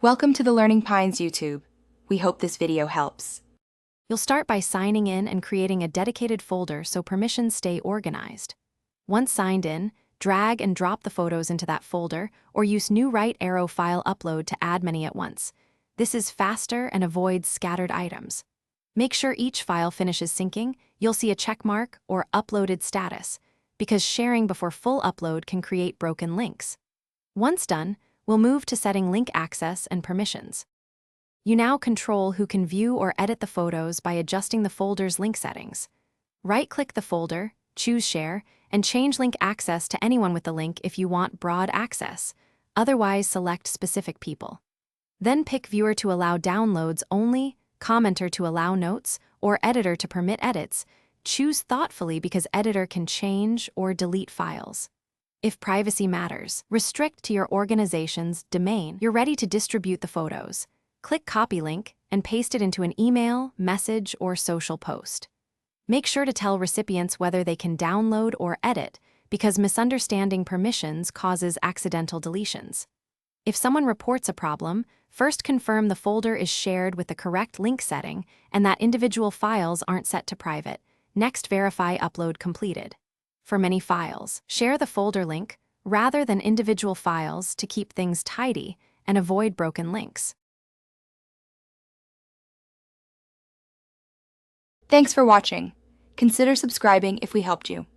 Welcome to the Learning Pines YouTube. We hope this video helps. You'll start by signing in and creating a dedicated folder so permissions stay organized. Once signed in, drag and drop the photos into that folder or use new right arrow file upload to add many at once. This is faster and avoids scattered items. Make sure each file finishes syncing. You'll see a check mark or uploaded status, because sharing before full upload can create broken links. Once done, we'll move to setting link access and permissions. You now control who can view or edit the photos by adjusting the folder's link settings. Right-click the folder, choose Share, and change link access to anyone with the link if you want broad access. Otherwise, select specific people. Then pick Viewer to allow downloads only, Commenter to allow notes, or Editor to permit edits. Choose thoughtfully because Editor can change or delete files. If privacy matters, restrict to your organization's domain. You're ready to distribute the photos. Click Copy Link and paste it into an email, message, or social post. Make sure to tell recipients whether they can download or edit, because misunderstanding permissions causes accidental deletions. If someone reports a problem, first confirm the folder is shared with the correct link setting and that individual files aren't set to private. Next, verify upload completed. For many files, share the folder link rather than individual files to keep things tidy and avoid broken links. Thanks for watching. Consider subscribing if we helped you.